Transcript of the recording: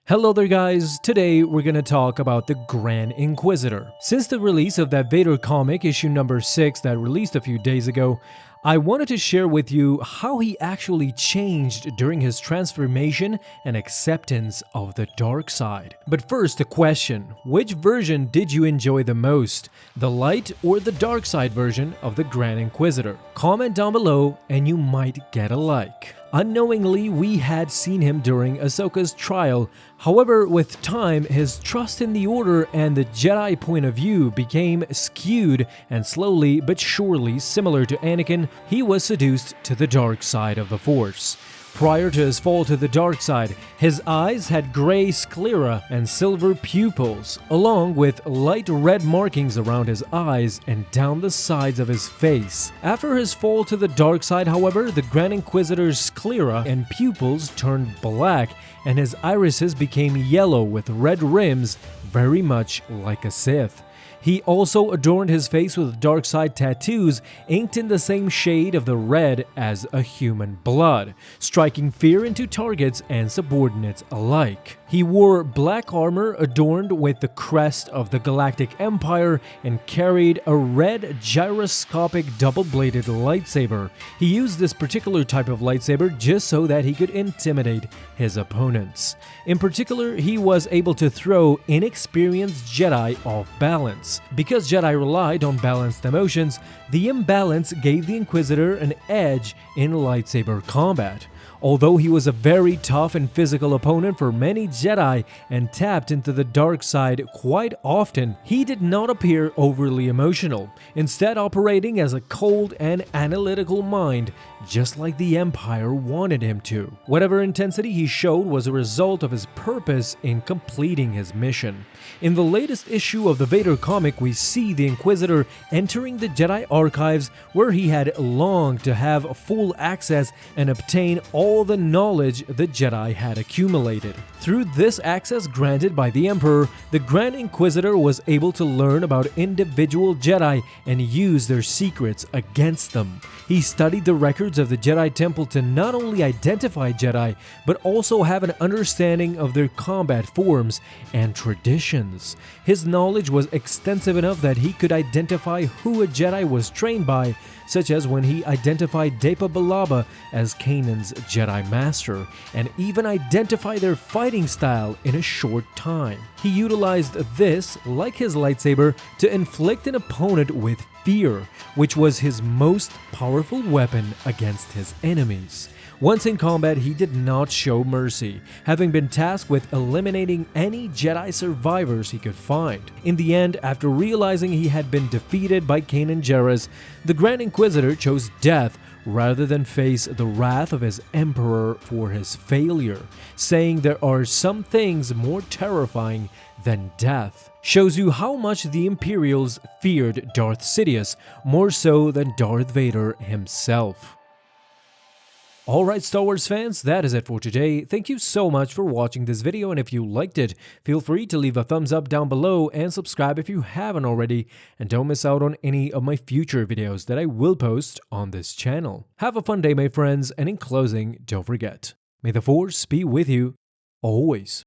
Hello there guys, today we're gonna talk about the Grand Inquisitor. Since the release of that Vader Comic Issue number 6 that released a few days ago, I wanted to share with you how he actually changed during his transformation and acceptance of the dark side. But first, a question: which version did you enjoy the most? The light or the dark side version of the Grand Inquisitor? Comment down below and you might get a like. Unknowingly, we had seen him during Ahsoka's trial. However, with time, his trust in the Order and the Jedi point of view became skewed, and slowly but surely, similar to Anakin, he was seduced to the dark side of the Force. Prior to his fall to the dark side, his eyes had gray sclera and silver pupils, along with light red markings around his eyes and down the sides of his face. After his fall to the dark side, however, the Grand Inquisitor's sclera and pupils turned black, and his irises became yellow with red rims, very much like a Sith. He also adorned his face with dark side tattoos inked in the same shade of the red as a human blood, striking fear into targets and subordinates alike. He wore black armor adorned with the crest of the Galactic Empire and carried a red gyroscopic double-bladed lightsaber. He used this particular type of lightsaber just so that he could intimidate his opponents. In particular, he was able to throw inexperienced Jedi off balance. Because Jedi relied on balanced emotions, the imbalance gave the Inquisitor an edge in lightsaber combat. Although he was a very tough and physical opponent for many Jedi and tapped into the dark side quite often, he did not appear overly emotional, instead operating as a cold and analytical mind, just like the Empire wanted him to. Whatever intensity he showed was a result of his purpose in completing his mission. In the latest issue of the Vader comic, we see the Inquisitor entering the Jedi archives, where he had longed to have full access and obtain all the knowledge the Jedi had accumulated. Through this access granted by the Emperor, the Grand Inquisitor was able to learn about individual Jedi and use their secrets against them. He studied the records of the Jedi Temple to not only identify Jedi, but also have an understanding of their combat forms and traditions. His knowledge was extensive enough that he could identify who a Jedi was trained by, such as when he identified Depa Billaba as Kanan's Jedi Master, and even identify their fighting style in a short time. He utilized this, like his lightsaber, to inflict an opponent with fear, which was his most powerful weapon against his enemies. Once in combat, he did not show mercy, having been tasked with eliminating any Jedi survivors he could find. In the end, after realizing he had been defeated by Kanan Jarrus, the Grand Inquisitor chose death rather than face the wrath of his Emperor for his failure, saying there are some things more terrifying than death. Shows you how much the Imperials feared Darth Sidious, more so than Darth Vader himself. Alright Star Wars fans, that is it for today. Thank you so much for watching this video, and if you liked it, feel free to leave a thumbs up down below and subscribe if you haven't already, and don't miss out on any of my future videos that I will post on this channel. Have a fun day my friends, and in closing, don't forget, may the Force be with you always.